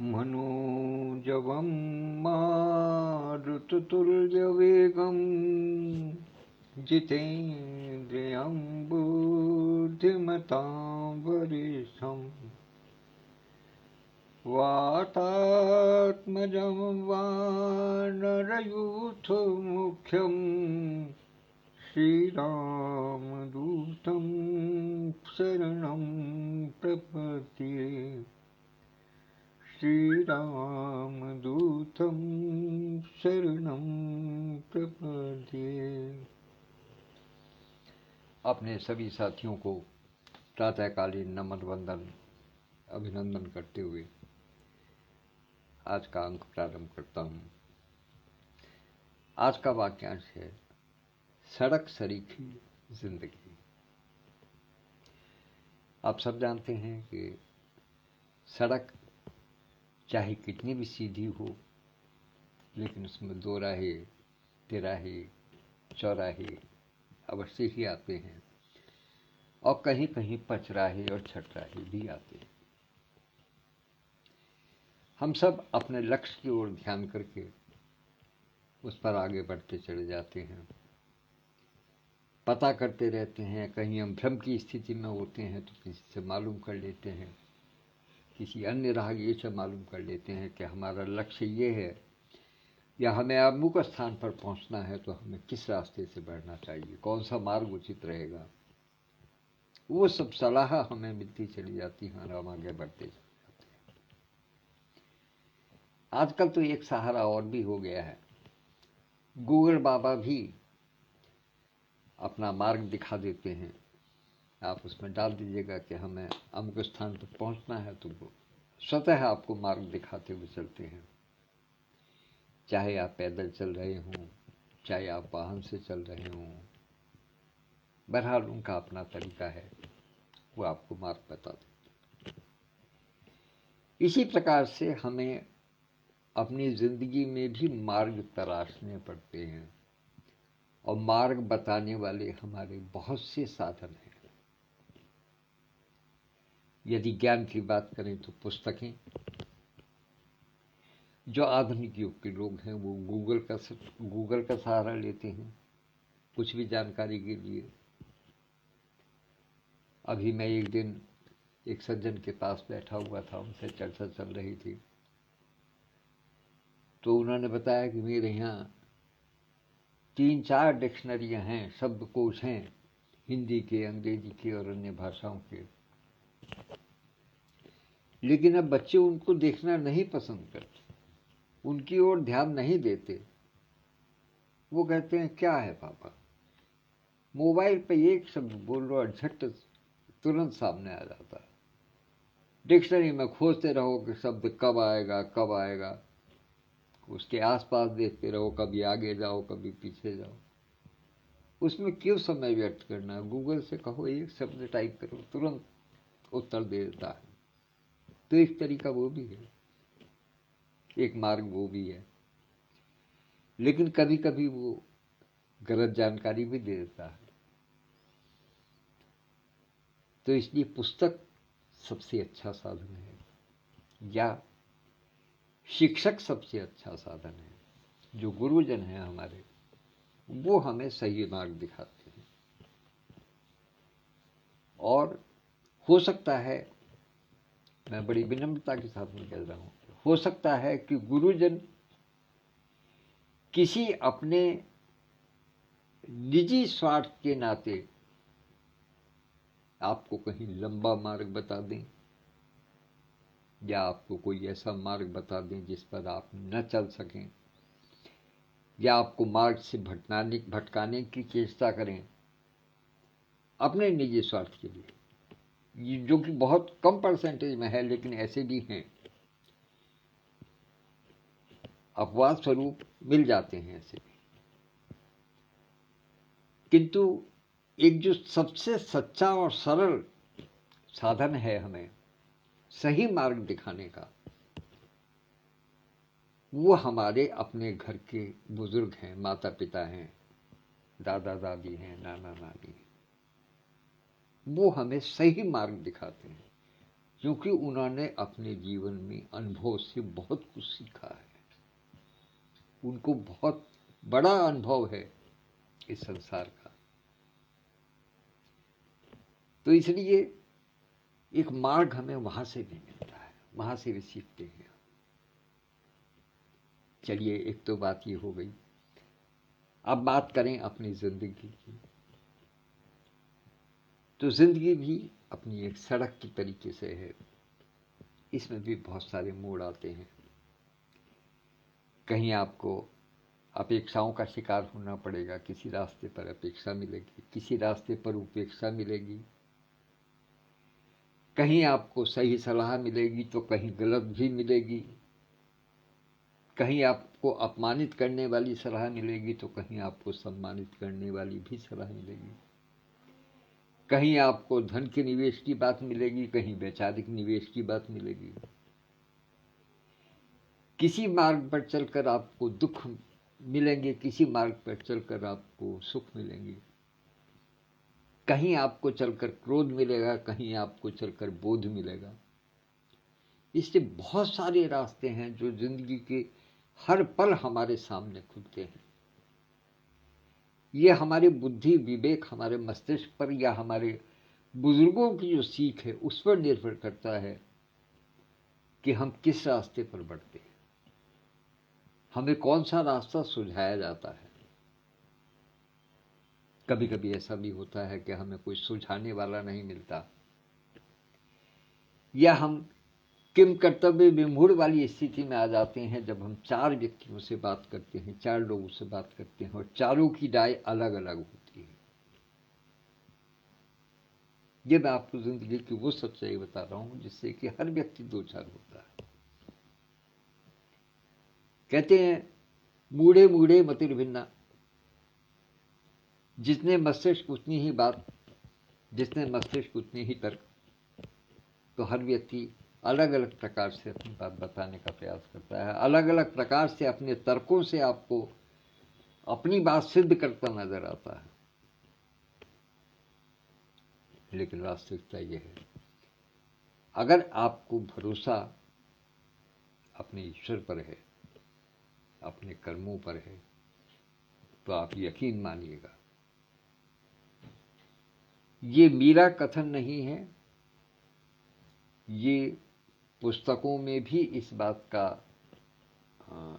मनोजवं मारुततुल्यवेगं जितेन्द्रियं बुद्धिमतां वरिष्ठं वातात्मजं वानरयूथमुख्यं श्रीरामदूतं शरणं प्रपद्ये। श्रीरामदूतं शरणं प्रपद्ये। अपने सभी साथियों को प्रातःकालीन नमन वंदन अभिनंदन करते हुए आज का अंक प्रारंभ करता हूँ। आज का वाक्यांश है सड़क सरीखी जिंदगी। आप सब जानते हैं कि सड़क चाहे कितनी भी सीधी हो, लेकिन उसमें दो राहे, तिराहे, चौराहे अवश्य ही आते हैं और कहीं कहीं पचराहे और छटराहे भी आते हैं। हम सब अपने लक्ष्य की ओर ध्यान करके उस पर आगे बढ़ते चले जाते हैं, पता करते रहते हैं। कहीं हम भ्रम की स्थिति में होते हैं तो किसी से मालूम कर लेते हैं, किसी अन्य राहगीर से मालूम कर लेते हैं कि हमारा लक्ष्य ये है या हमें अमुक स्थान पर पहुंचना है तो हमें किस रास्ते से बढ़ना चाहिए, कौन सा मार्ग उचित रहेगा। वो सब सलाह हमें मिलती चली जाती है और हम आगे बढ़ते चले जाते हैं। आजकल तो एक सहारा और भी हो गया है, गूगल बाबा भी अपना मार्ग दिखा देते हैं। आप उसमें डाल दीजिएगा कि हमें अमुक स्थान पर पहुंचना है तो वो स्वतः आपको मार्ग दिखाते हुए चलते हैं। चाहे आप पैदल चल रहे हों, चाहे आप वाहन से चल रहे हों, बहरहाल उनका अपना तरीका है, वो आपको मार्ग बता देते हैं। इसी प्रकार से हमें अपनी जिंदगी में भी मार्ग तलाशने पड़ते हैं और मार्ग बताने वाले हमारे बहुत से साधन हैं। यदि ज्ञान की बात करें तो पुस्तकें, जो आधुनिक युग के लोग हैं वो गूगल का सहारा लेते हैं कुछ भी जानकारी के लिए। अभी मैं एक दिन एक सज्जन के पास बैठा हुआ था, उनसे चर्चा चल रही थी, तो उन्होंने बताया कि मेरे यहाँ 3-4 डिक्शनरियाँ हैं, शब्दकोश हैं, हिंदी के, अंग्रेजी के और अन्य भाषाओं के, लेकिन अब बच्चे उनको देखना नहीं पसंद करते, उनकी ओर ध्यान नहीं देते। वो कहते हैं क्या है पापा, मोबाइल पे एक शब्द बोल रहा झट तुरंत सामने आ जाता है, डिक्शनरी में खोजते रहो कि शब्द कब आएगा कब आएगा, उसके आसपास देखते रहो, कभी आगे जाओ कभी पीछे जाओ, उसमें क्यों समय व्यर्थ करना। गूगल से कहो एक शब्द टाइप करो, तुरंत उत्तर दे देता है। तो एक तरीका वो भी है, एक मार्ग वो भी है, लेकिन कभी कभी वो गलत जानकारी भी दे देता है। तो इसलिए पुस्तक सबसे अच्छा साधन है, या शिक्षक सबसे अच्छा साधन है। जो गुरुजन हैं हमारे, वो हमें सही मार्ग दिखाते हैं। और हो सकता है, मैं बड़ी विनम्रता के साथ में कह रहा हूँ, हो सकता है कि गुरुजन किसी अपने निजी स्वार्थ के नाते आपको कहीं लंबा मार्ग बता दें, या आपको कोई ऐसा मार्ग बता दें जिस पर आप न चल सकें, या आपको मार्ग से भटकाने की चेष्टा करें अपने निजी स्वार्थ के लिए, जो कि बहुत कम परसेंटेज में है, लेकिन ऐसे भी हैं, अपवाद स्वरूप मिल जाते हैं ऐसे भी। किंतु एक जो सबसे सच्चा और सरल साधन है हमें सही मार्ग दिखाने का, वो हमारे अपने घर के बुजुर्ग हैं, माता पिता हैं, दादा दादी हैं, नाना नानी हैं। वो हमें सही मार्ग दिखाते हैं, क्योंकि उन्होंने अपने जीवन में अनुभव से बहुत कुछ सीखा है, उनको बहुत बड़ा अनुभव है इस संसार का। तो इसलिए एक मार्ग हमें वहां से भी मिलता है, वहां से भी सीखते हैं। चलिए, एक तो बात ये हो गई। अब बात करें अपनी जिंदगी की। तो जिंदगी भी अपनी एक सड़क की तरीके से है, इसमें भी बहुत सारे मोड़ आते हैं। कहीं आपको अपेक्षाओं का शिकार होना पड़ेगा, किसी रास्ते पर अपेक्षा मिलेगी, किसी रास्ते पर उपेक्षा मिलेगी, कहीं आपको सही सलाह मिलेगी तो कहीं गलत भी मिलेगी, कहीं आपको अपमानित करने वाली सलाह मिलेगी तो कहीं आपको सम्मानित करने वाली भी सलाह मिलेगी, कहीं आपको धन के निवेश की बात मिलेगी, कहीं वैचारिक निवेश की बात मिलेगी। किसी मार्ग पर चलकर आपको दुख मिलेंगे, किसी मार्ग पर चलकर आपको सुख मिलेंगे, कहीं आपको चलकर क्रोध मिलेगा, कहीं आपको चलकर बोध मिलेगा। इससे बहुत सारे रास्ते हैं जो जिंदगी के हर पल हमारे सामने खुलते हैं। ये हमारे बुद्धि विवेक, हमारे मस्तिष्क पर या हमारे बुजुर्गों की जो सीख है उस पर निर्भर करता है कि हम किस रास्ते पर बढ़ते हैं, हमें कौन सा रास्ता सुझाया जाता है। कभी कभी ऐसा भी होता है कि हमें कोई सुझाने वाला नहीं मिलता, या हम किम कर्तव्य विमूढ़ वाली स्थिति में आ जाते हैं जब हम 4 व्यक्तियों से बात करते हैं, 4 लोगों से बात करते हैं और चारों की राय अलग अलग होती है। ये मैं आपको जिंदगी की वो सच्चाई बता रहा हूं जिससे कि हर व्यक्ति दो चार होता है। कहते हैं मूढ़े मूढ़े मतिर भिन्ना, जितने मस्तिष्क उतनी ही बात, जितने मस्तिष्क उतने ही तर्क। तो हर व्यक्ति अलग अलग प्रकार से अपनी बात बताने का प्रयास करता है, अलग अलग प्रकार से अपने तर्कों से आपको अपनी बात सिद्ध करता नजर आता है। लेकिन वास्तविकता यह है, अगर आपको भरोसा अपने ईश्वर पर है, अपने कर्मों पर है, तो आप यकीन मानिएगा, ये मेरा कथन नहीं है, ये पुस्तकों में भी इस बात का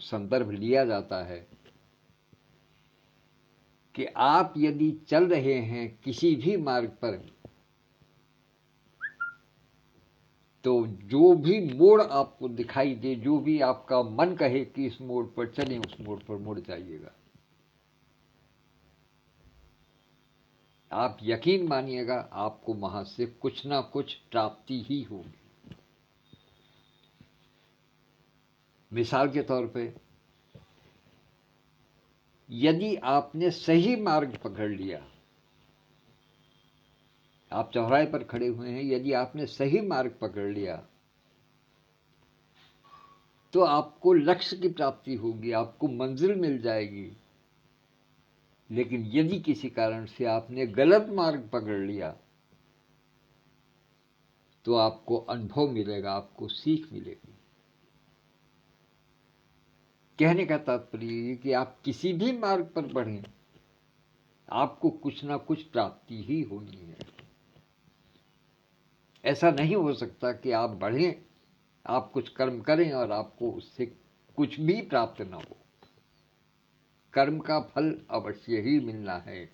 संदर्भ लिया जाता है कि आप यदि चल रहे हैं किसी भी मार्ग पर, तो जो भी मोड़ आपको दिखाई दे, जो भी आपका मन कहे कि इस मोड़ पर चलें, उस मोड़ पर मुड़ जाइएगा। आप यकीन मानिएगा, आपको वहां से कुछ ना कुछ प्राप्ति ही होगी। मिसाल के तौर पे, यदि आपने सही मार्ग पकड़ लिया, आप चौराहे पर खड़े हुए हैं, यदि आपने सही मार्ग पकड़ लिया तो आपको लक्ष्य की प्राप्ति होगी, आपको मंजिल मिल जाएगी। लेकिन यदि किसी कारण से आपने गलत मार्ग पकड़ लिया तो आपको अनुभव मिलेगा, आपको सीख मिलेगी। कहने का तात्पर्य ये कि आप किसी भी मार्ग पर बढ़ें, आपको कुछ ना कुछ प्राप्ति ही होनी है। ऐसा नहीं हो सकता कि आप बढ़ें, आप कुछ कर्म करें और आपको उससे कुछ भी प्राप्त न हो। कर्म का फल अवश्य ही मिलना है।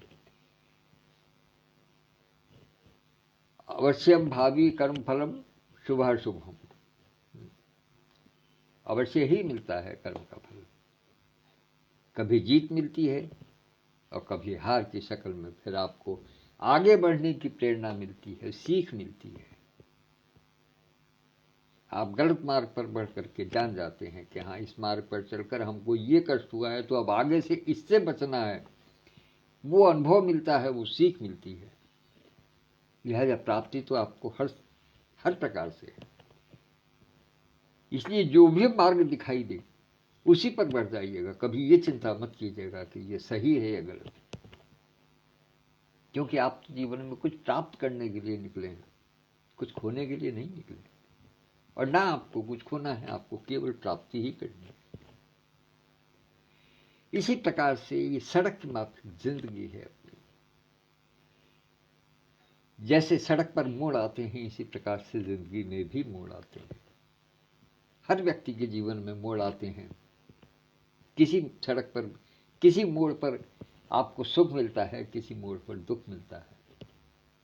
अवश्यम भावी कर्म फलम शुभाशुभम, अवश्य ही मिलता है कर्म का फल। कभी जीत मिलती है और कभी हार की शक्ल में फिर आपको आगे बढ़ने की प्रेरणा मिलती है, सीख मिलती है। आप गलत मार्ग पर बढ़ करके जान जाते हैं कि हाँ, इस मार्ग पर चलकर हमको ये कष्ट हुआ है, तो अब आगे से इससे बचना है। वो अनुभव मिलता है, वो सीख मिलती है। लिहाजा प्राप्ति तो आपको हर प्रकार से है। इसलिए जो भी मार्ग दिखाई दे उसी पर बढ़ जाइएगा। कभी ये चिंता मत कीजिएगा कि ये सही है या गलत, क्योंकि आप तो जीवन में कुछ प्राप्त करने के लिए निकले हैं, कुछ खोने के लिए नहीं निकले। और ना आपको कुछ खोना है, आपको केवल प्राप्ति ही करनी है। इसी प्रकार से ये सड़क मात्र जिंदगी है अपनी। जैसे सड़क पर मोड़ आते हैं, इसी प्रकार से जिंदगी में भी मोड़ आते हैं। हर व्यक्ति के जीवन में मोड़ आते हैं। किसी सड़क पर, किसी मोड़ पर आपको सुख मिलता है, किसी मोड़ पर दुख मिलता है।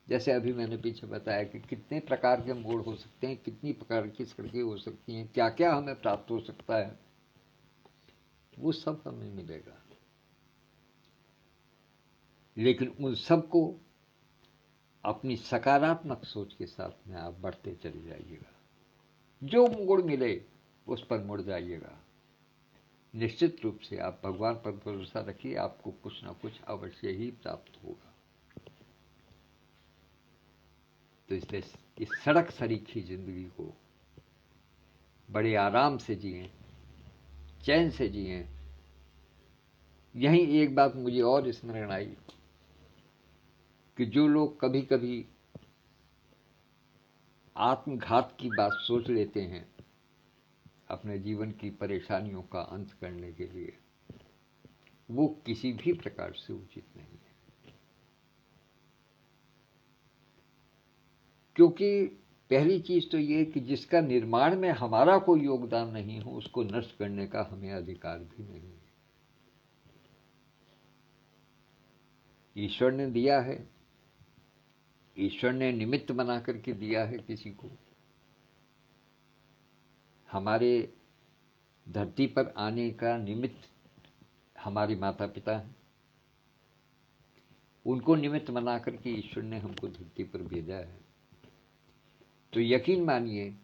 जैसे अभी मैंने पीछे बताया कि कितने प्रकार के मोड़ हो सकते हैं, कितनी प्रकार की सड़कें हो सकती हैं, क्या क्या हमें प्राप्त हो सकता है, वो सब हमें मिलेगा। लेकिन उन सबको अपनी सकारात्मक सोच के साथ में आप बढ़ते चले जाइएगा। जो मोड़ मिले उस पर मुड़ जाइएगा। निश्चित रूप से आप भगवान पर भरोसा रखिए, आपको कुछ ना कुछ अवश्य ही प्राप्त होगा। तो इसलिए इस सड़क सरीखी जिंदगी को बड़े आराम से जिएं, चैन से जिएं। यही एक बात मुझे और स्मरण आई कि जो लोग कभी कभी आत्मघात की बात सोच लेते हैं अपने जीवन की परेशानियों का अंत करने के लिए, वो किसी भी प्रकार से उचित नहीं है। क्योंकि पहली चीज तो ये कि जिसका निर्माण में हमारा कोई योगदान नहीं हो, उसको नष्ट करने का हमें अधिकार भी नहीं है। ईश्वर ने दिया है, ईश्वर ने निमित्त बना करके दिया है किसी को। हमारे धरती पर आने का निमित्त हमारे माता पिता हैं। उनको निमित्त बना करके ईश्वर ने हमको धरती पर भेजा है। तो यकीन मानिए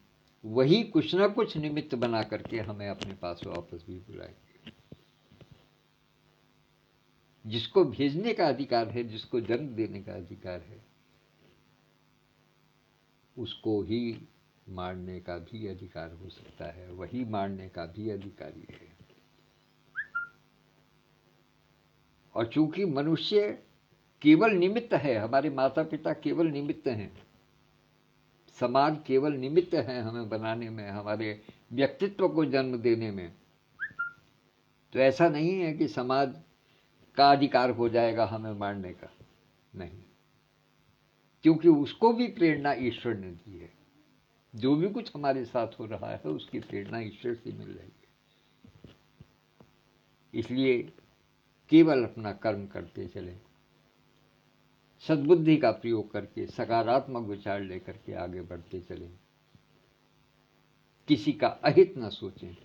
वही कुछ ना कुछ निमित्त बना करके हमें अपने पास वापस भी बुलाएंगे। जिसको भेजने का अधिकार है, जिसको जन्म देने का अधिकार है, उसको ही मारने का भी अधिकार हो सकता है, वही मारने का भी अधिकारी है। और चूंकि मनुष्य केवल निमित्त है, हमारे माता पिता केवल निमित्त हैं, समाज केवल निमित्त है हमें बनाने में, हमारे व्यक्तित्व को जन्म देने में, तो ऐसा नहीं है कि समाज का अधिकार हो जाएगा हमें मारने का, नहीं। क्योंकि उसको भी प्रेरणा ईश्वर ने दी है। जो भी कुछ हमारे साथ हो रहा है उसकी प्रेरणा ईश्वर से मिल रही है। इसलिए केवल अपना कर्म करते चले, सद्बुद्धि का प्रयोग करके सकारात्मक विचार लेकर के आगे बढ़ते चले, किसी का अहित न सोचें,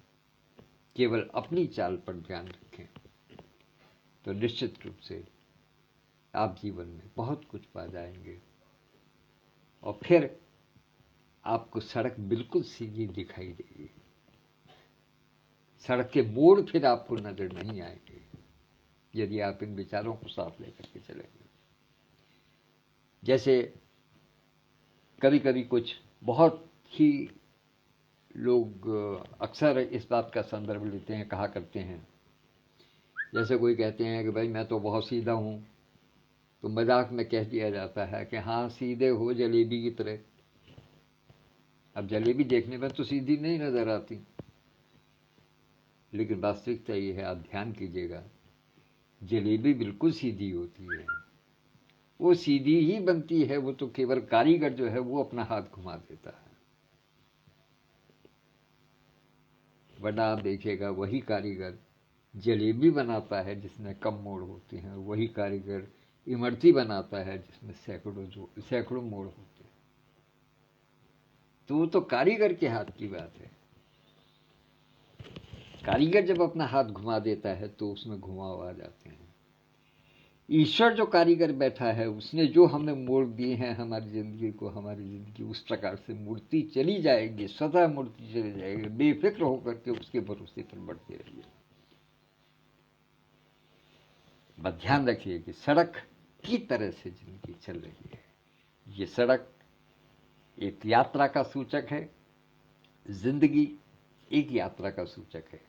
केवल अपनी चाल पर ध्यान रखें, तो निश्चित रूप से आप जीवन में बहुत कुछ पा जाएंगे। और फिर आपको सड़क बिल्कुल सीधी दिखाई देगी। सड़क के मोड़ फिर आपको नजर नहीं आएंगे यदि आप इन विचारों को साथ लेकर के चलेंगे। जैसे कभी कभी कुछ बहुत ही लोग अक्सर इस बात का संदर्भ लेते हैं, कहा करते हैं, जैसे कोई कहते हैं कि भाई मैं तो बहुत सीधा हूं, तो मजाक में कह दिया जाता है कि हाँ सीधे हो जलेबी की तरह। अब जलेबी देखने में तो सीधी नहीं नजर आती, लेकिन वास्तविकता ये है, आप ध्यान कीजिएगा, जलेबी बिल्कुल सीधी होती है। वो सीधी ही बनती है, वो तो केवल कारीगर जो है वो अपना हाथ घुमा देता है। वरना आप देखिएगा वही कारीगर जलेबी बनाता है जिसमें कम मोड़ होते हैं, वही कारीगर इमरती बनाता है जिसमें सैकड़ों मोड़ होते हैं। तो वो तो कारीगर के हाथ की बात है। कारीगर जब अपना हाथ घुमा देता है तो उसमें घुमाव आ जाते हैं। ईश्वर जो कारीगर बैठा है, उसने जो हमें मोड़ दिए हैं हमारी जिंदगी को, हमारी जिंदगी उस प्रकार से मुड़ती चली जाएगी, स्वतः मुड़ती चली जाएगी। बेफिक्र होकर के उसके भरोसे पर बढ़ते रहिए। बस ध्यान रखिए कि सड़क की तरह से जिंदगी चल रही है। ये सड़क एक यात्रा का सूचक है, जिंदगी एक यात्रा का सूचक है।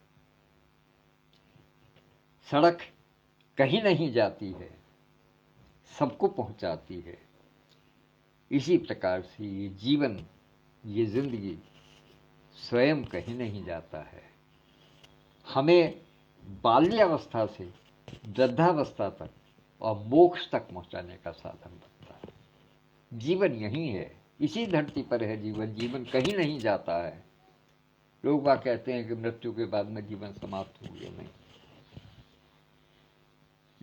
सड़क कहीं नहीं जाती है, सबको पहुंचाती है। इसी प्रकार से ये जीवन, ये जिंदगी स्वयं कहीं नहीं जाता है। हमें बाल्यावस्था से वृद्धावस्था तक और मोक्ष तक पहुंचाने का साधन बनता है। जीवन यही है, इसी धरती पर है जीवन। जीवन कहीं नहीं जाता है। लोग बात कहते हैं कि मृत्यु के बाद में जीवन समाप्त हो गया, नहीं।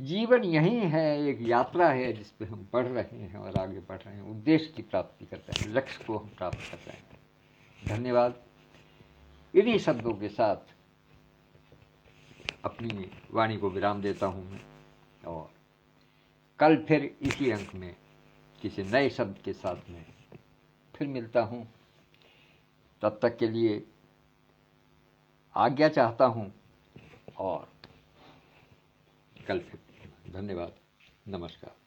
जीवन यही है, एक यात्रा है जिस पे हम बढ़ रहे हैं और आगे बढ़ रहे हैं, उद्देश्य की प्राप्ति कर रहे हैं, लक्ष्य को हम प्राप्त कर रहे हैं। धन्यवाद। इन्हीं शब्दों के साथ अपनी वाणी को विराम देता हूं मैं, और कल फिर इसी अंक में किसी नए शब्द के साथ में फिर मिलता हूं। तब तक के लिए आज्ञा चाहता हूं और कल फिर। धन्यवाद। नमस्कार।